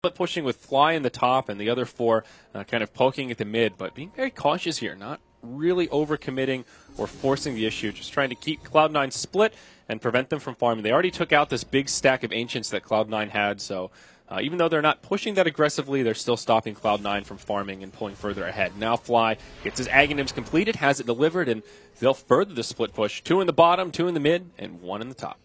pushing with Fly in the top and the other four kind of poking at the mid, but being very cautious here, not really overcommitting or forcing the issue, just trying to keep Cloud9 split and prevent them from farming. They already took out this big stack of Ancients that Cloud9 had, so even though they're not pushing that aggressively, they're still stopping Cloud9 from farming and pulling further ahead. Now Fly gets his Aghanims completed, has it delivered, and they'll further the split push. 2 in the bottom, 2 in the mid, and 1 in the top.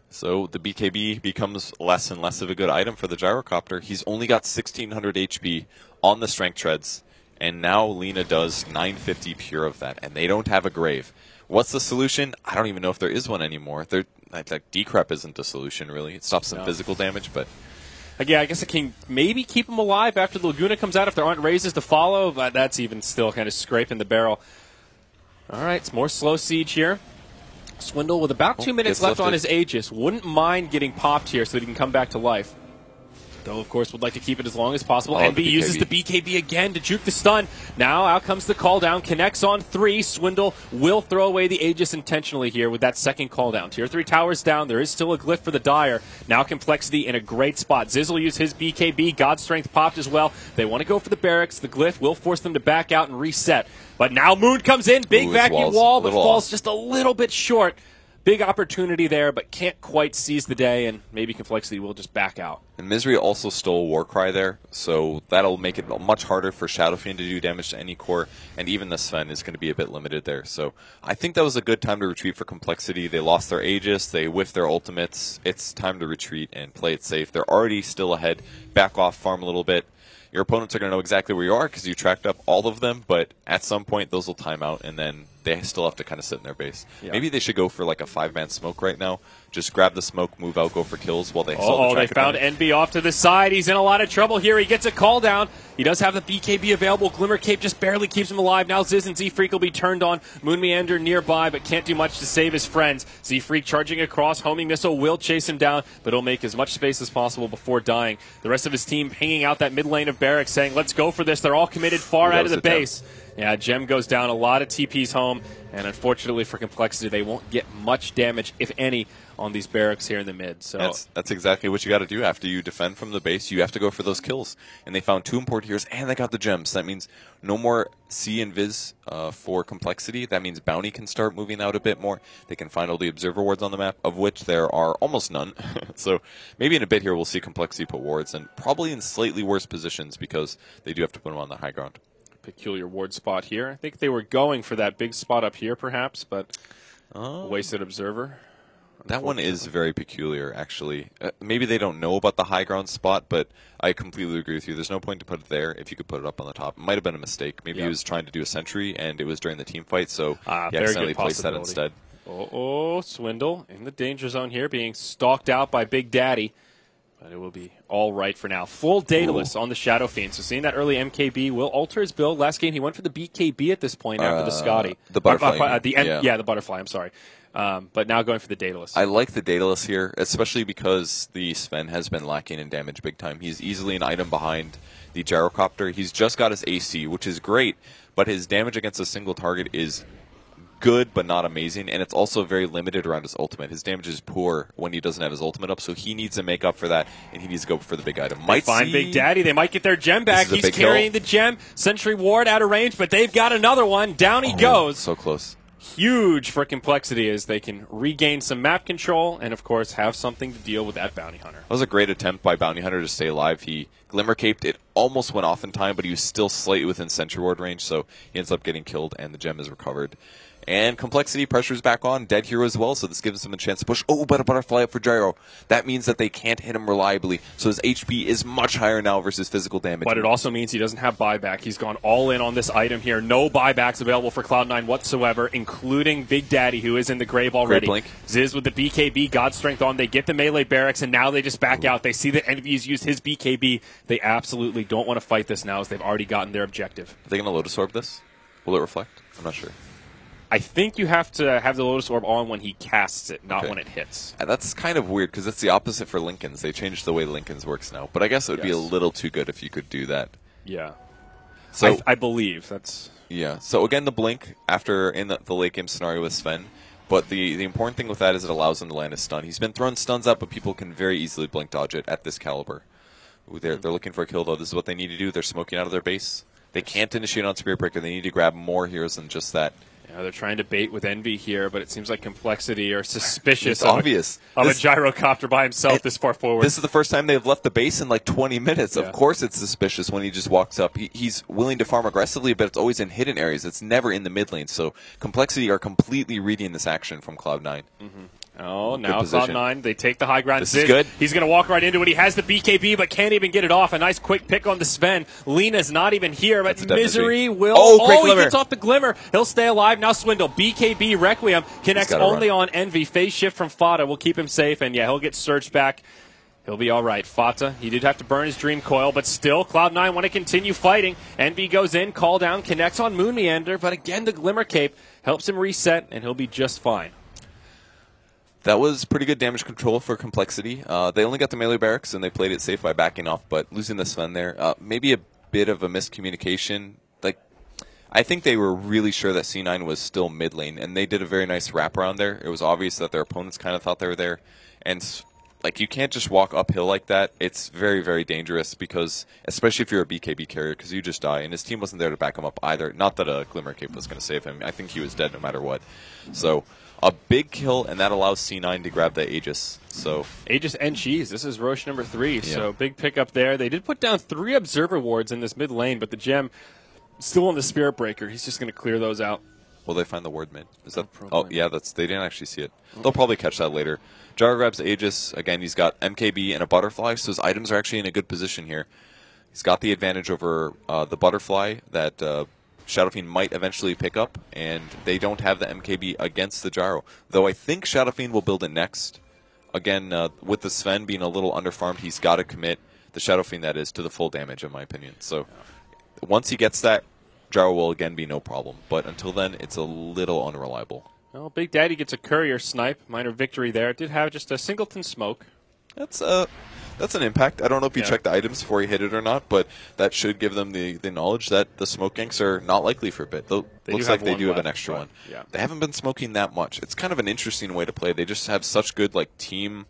So the BKB becomes less and less of a good item for the Gyrocopter. He's only got 1600 HP on the Strength Treads, and now Lina does 950 pure of that, and they don't have a grave. What's the solution? I don't even know if there is one anymore. Like Decrep isn't a solution, really. It stops some physical damage, but... Yeah, I guess it can maybe keep them alive after the Laguna comes out if there aren't raises to follow, but that's even still kind of scraping the barrel. All right, it's more slow siege here. Swindle with about 2 minutes left on his Aegis. Wouldn't mind getting popped here so that he can come back to life. Though, of course, would like to keep it as long as possible. Envy uses the BKB again to juke the stun. Now out comes the call down. Connects on 3. Swindle will throw away the Aegis intentionally here with that second call down. Tier 3 towers down. There is still a glyph for the Dire. Now Complexity in a great spot. Ziz will use his BKB. God Strength popped as well. They want to go for the barracks. The glyph will force them to back out and reset. But now Moon comes in. Big vacuum wall, but falls just a little bit short. Big opportunity there, but can't quite seize the day, and maybe Complexity will just back out. And Misery also stole Warcry there, so that'll make it much harder for Shadow Fiend to do damage to any core, and even the Sven is going to be a bit limited there. So I think that was a good time to retreat for Complexity. They lost their Aegis, they whiffed their ultimates. It's time to retreat and play it safe. They're already still ahead. Back off, farm a little bit. Your opponents are going to know exactly where you are because you tracked up all of them, but at some point those will time out, and then they still have to kind of sit in their base. Yeah. Maybe they should go for like a 5-man smoke right now. Just grab the smoke, move out, go for kills while they still they found NB off to the side. He's in a lot of trouble here. He gets a call down. He does have the BKB available. Glimmer Cape just barely keeps him alive. Now Ziz and Z-Freak will be turned on. Moon Meander nearby, but can't do much to save his friends. Z-Freak charging across. Homing Missile will chase him down, but he'll make as much space as possible before dying. The rest of his team hanging out that mid lane of Barracks saying, let's go for this. They're all committed far out of the base. Yeah, Gem goes down. A lot of TPs home, and unfortunately for Complexity, they won't get much damage, if any, on these barracks here in the mid. So that's exactly what you got to do after you defend from the base. You have to go for those kills, and they found 2 import heroes, and they got the gems. That means no more C and Viz for Complexity. That means Bounty can start moving out a bit more. They can find all the observer wards on the map, of which there are almost none. So maybe in a bit here we'll see Complexity put wards, and probably in slightly worse positions because they do have to put them on the high ground. Peculiar ward spot here. I think they were going for that big spot up here, perhaps, but wasted observer. That one is very peculiar, actually. Maybe they don't know about the high ground spot, but I completely agree with you. There's no point to put it there if you could put it up on the top. It might have been a mistake. Maybe he was trying to do a sentry, and it was during the team fight, so he accidentally placed that instead. Swindle in the danger zone here, being stalked out by Big Daddy. But it will be all right for now. Full Daedalus on the Shadow Fiend. So seeing that early MKB will alter his build. Last game he went for the BKB at this point after the Scotty. The Butterfly. The Butterfly, I'm sorry. But now going for the Daedalus. I like the Daedalus here, especially because the Sven has been lacking in damage big time. He's easily an item behind the Gyrocopter. He's just got his AC, which is great, but his damage against a single target is good but not amazing, and it's also very limited around his ultimate. His damage is poor when he doesn't have his ultimate up, so he needs to make up for that, and he needs to go for the big item. Might find Big Daddy. They might get their gem back. He's carrying the gem. Sentry Ward out of range, but they've got another one. Down he goes. So close. Huge for Complexity as they can regain some map control and, of course, have something to deal with that Bounty Hunter. That was a great attempt by Bounty Hunter to stay alive. He Glimmer Caped. It almost went off in time, but he was still slightly within Sentry Ward range, so he ends up getting killed, and the gem is recovered. And Complexity pressure's back on. Dead hero as well, so this gives him a chance to push. Oh, but a Butterfly up for Gyro. That means that they can't hit him reliably, so his HP is much higher now versus physical damage. But it also means he doesn't have buyback. He's gone all in on this item here. No buybacks available for Cloud9 whatsoever, including Big Daddy, who is in the grave already. Ziz with the BKB, God Strength on. They get the melee barracks, and now they just back out. They see that Envy's used his BKB. They absolutely don't want to fight this now as they've already gotten their objective. Are they going to Lotus Orb this? Will it reflect? I'm not sure. I think you have to have the Lotus Orb on when he casts it, not when it hits. That's kind of weird, because it's the opposite for Linken's. They changed the way Linken's works now. But I guess it would be a little too good if you could do that. Yeah. So I believe that's... Yeah. So again, the Blink after in the late game scenario with Sven. But the important thing with that is it allows him to land a stun. He's been throwing stuns up, but people can very easily Blink dodge it at this caliber. They're looking for a kill, though. This is what they need to do. They're smoking out of their base. They can't initiate on Spirit Breaker. They need to grab more heroes than just that. Yeah, they're trying to bait with Envy here, but it seems like Complexity are suspicious It's obvious. of a gyrocopter by himself this far forward. This is the first time they've left the base in like 20 minutes. Yeah. Of course it's suspicious when he just walks up. He's willing to farm aggressively, but it's always in hidden areas. It's never in the mid lane. So Complexity are completely reading this action from Cloud9. Oh, now Cloud9, they take the high ground. This is good. He's going to walk right into it. He has the BKB, but can't even get it off. A nice quick pick on the Sven. Lena's not even here, but Misery will... Oh, he gets off the Glimmer. He'll stay alive. Now Swindle. BKB Requiem connects only on Envy. Phase shift from Fata will keep him safe, and yeah, he'll get surged back. He'll be all right. Fata, he did have to burn his Dream Coil, but still, Cloud9 want to continue fighting. Envy goes in, call down, connects on Moon Meander, but again, the Glimmer Cape helps him reset, and he'll be just fine. That was pretty good damage control for Complexity. They only got the melee barracks, and they played it safe by backing off, but losing the Sven there, maybe a bit of a miscommunication. Like, I think they were really sure that C9 was still mid lane, and they did a very nice wraparound there. It was obvious that their opponents kind of thought they were there, and like, you can't just walk uphill like that. It's very, very dangerous because, especially if you're a BKB carrier, because you just die, and his team wasn't there to back him up either. Not that a Glimmer Cape was going to save him. I think he was dead no matter what. So a big kill, and that allows C9 to grab the Aegis. So Aegis and Cheese. This is Roche number 3. So big pickup there. They did put down 3 Observer wards in this mid lane, but the gem still on the Spirit Breaker. He's just going to clear those out. Will they find the ward mid? Is that? Oh, yeah. They didn't actually see it. They'll probably catch that later. Gyro grabs Aegis. Again, he's got MKB and a Butterfly, so his items are actually in a good position here. He's got the advantage over the Butterfly that Shadow Fiend might eventually pick up, and they don't have the MKB against the Gyro. Though I think Shadow Fiend will build it next. Again, with the Sven being a little underfarmed, he's got to commit the Shadow Fiend, that is, to the full damage, in my opinion. So once he gets that, Gyro will again be no problem. But until then, it's a little unreliable. Well, Big Daddy gets a courier snipe. Minor victory there. It did have just a singleton smoke. That's an impact. I don't know if you checked the items before you hit it or not, but that should give them the knowledge that the smoke ganks are not likely for a bit. Looks like they do have an extra one. Yeah. They haven't been smoking that much. It's kind of an interesting way to play. They just have such good team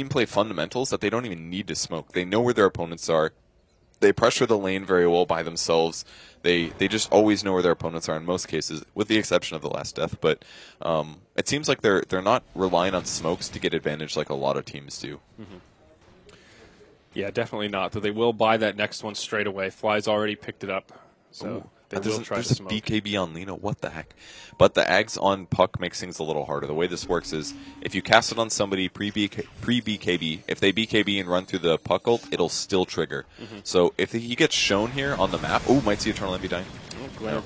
play fundamentals that they don't even need to smoke. They know where their opponents are. They pressure the lane very well by themselves. They just always know where their opponents are in most cases, with the exception of the last death. But it seems like they're not relying on smokes to get advantage like a lot of teams do. Yeah, definitely not. Though they will buy that next one straight away. Fly's already picked it up, so they will try to smoke. There's a BKB on Lena. What the heck? But the Ags on Puck makes things a little harder. The way this works is if you cast it on somebody pre-BKB, if they BKB and run through the Puck ult, it'll still trigger. So if he gets shown here on the map, might see Eternal Envy dying. Glimmer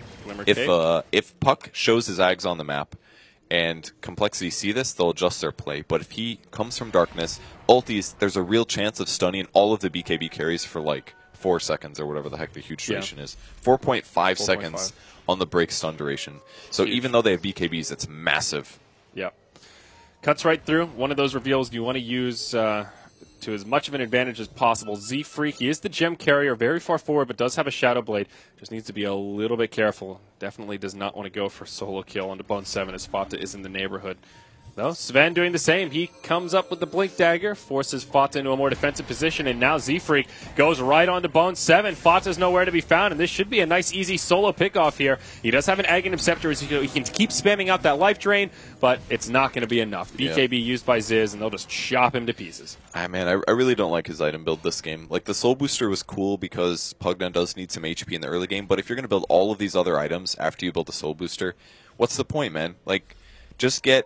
If Puck shows his Ags on the map and Complexity see this, they'll adjust their play. But if he comes from darkness, ulties, there's a real chance of stunning all of the BKB carries for 4 seconds or whatever the heck the huge duration is. 4.5 seconds on the break stun duration. So even though they have BKBs, it's massive. Yeah. Cuts right through. One of those reveals you want to use to as much of an advantage as possible. Z-Freak, he is the gem carrier, very far forward, but does have a Shadow Blade. Just needs to be a little bit careful. Definitely does not want to go for solo kill onto Bone 7 as Fata is in the neighborhood. Though, Sven doing the same. He comes up with the Blink Dagger, forces Fata into a more defensive position, and now Z-Freak goes right on to Bone 7. Fata's nowhere to be found, and this should be a nice, easy solo pickoff here. He does have an Aghanim Scepter, so he can keep spamming out that life drain, but it's not going to be enough. BKB used by Ziz, and they'll just chop him to pieces. Man, I really don't like his item build this game. The Soul Booster was cool because Pugdown does need some HP in the early game, but if you're going to build all of these other items after you build the Soul Booster, what's the point, man? Just get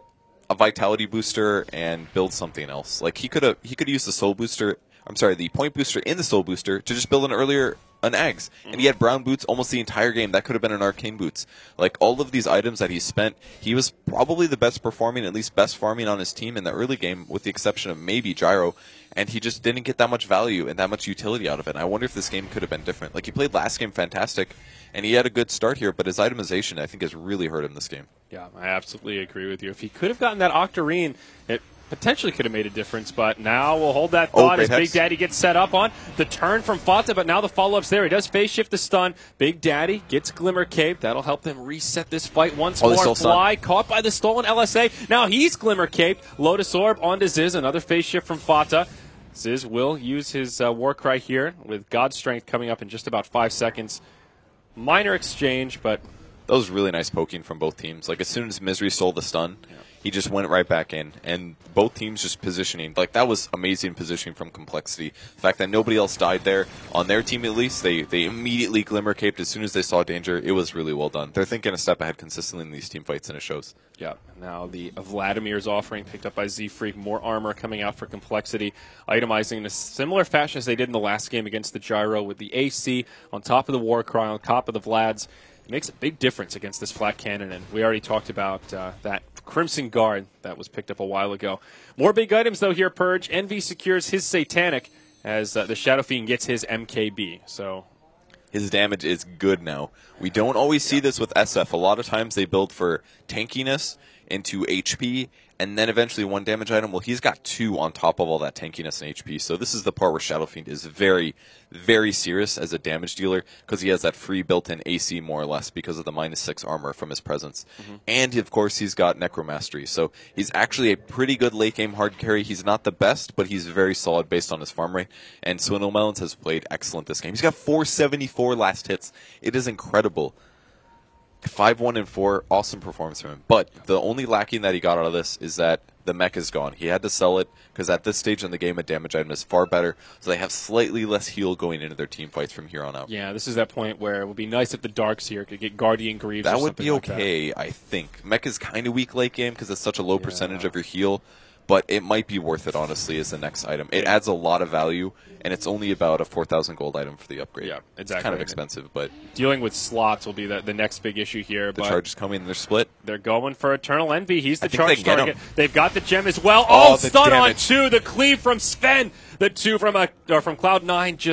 a Vitality Booster and build something else. He could use the Soul Booster, the Point Booster in the Soul Booster to just build an Ags. And he had Brown Boots almost the entire game. That could have been an Arcane Boots. All of these items that he spent, he was probably the best performing, at least best farming on his team in the early game, with the exception of maybe Gyro. And he just didn't get that much value and that much utility out of it. And I wonder if this game could have been different. He played last game fantastic, and he had a good start here, but his itemization, I think, has really hurt him this game. Yeah, I absolutely agree with you. If he could have gotten that Octarine, it potentially could have made a difference, but now we'll hold that thought as Big Daddy gets set up on the turn from Fata, but now the follow-up's there. He does phase shift the stun. Big Daddy gets Glimmer Cape. That'll help them reset this fight once more. Fly caught by the stolen LSA. Now he's Glimmer Cape. Lotus Orb onto Ziz. Another phase shift from Fata. Ziz will use his Warcry here with God's Strength coming up in just about 5 seconds. Minor exchange, but that was really nice poking from both teams. Like, as soon as Misery stole the stun, he just went right back in. And both teams just positioning. Like, that was amazing positioning from Complexity. The fact that nobody else died there, on their team at least, they immediately glimmer caped as soon as they saw danger. It was really well done. They're thinking a step ahead consistently in these team fights, and it shows. Yeah. Now the Vladimir's offering picked up by Z-Freak. More armor coming out for Complexity, itemizing in a similar fashion as they did in the last game against the Gyro with the AC on top of the Warcry, on top of the Vlads. It makes a big difference against this flat cannon, and we already talked about that Crimson Guard that was picked up a while ago. More big items, though, here, Purge. Envy secures his Satanic as the Shadow Fiend gets his MKB. So his damage is good now. We don't always see this with SF. A lot of times they build for tankiness into HP, and then eventually one damage item. Well, he's got 2 on top of all that tankiness and HP. So this is the part where Shadow Fiend is very, very serious as a damage dealer, because he has that free built-in AC more or less because of the -6 armor from his presence. And of course he's got Necromastery. So he's actually a pretty good late game hard carry. He's not the best, but he's very solid based on his farm rate. And Swindle Melons has played excellent this game. He's got 474 last hits. It is incredible. 5-1 and 4, awesome performance from him. But the only lacking that he got out of this is that the mech is gone. He had to sell it because at this stage in the game, a damage item is far better. So they have slightly less heal going into their team fights from here on out. yeah, this is that point where it would be nice if the Darks here could get Guardian Greaves. That or would be something okay, like that. I think. Mech is kind of weak late game because it's such a low percentage of your heal. But it might be worth it, honestly, as the next item. It adds a lot of value, and it's only about a 4,000 gold item for the upgrade. Yeah, exactly. It's kind of expensive, but Dealing with slots will be the next big issue here. the but charge is coming, they're split. they're going for Eternal Envy. He's the I think they charge can get target. him. They've got the gem as well. Oh, Oh, the stun on damage. 2. The cleave from Sven. The 2 from Cloud9 just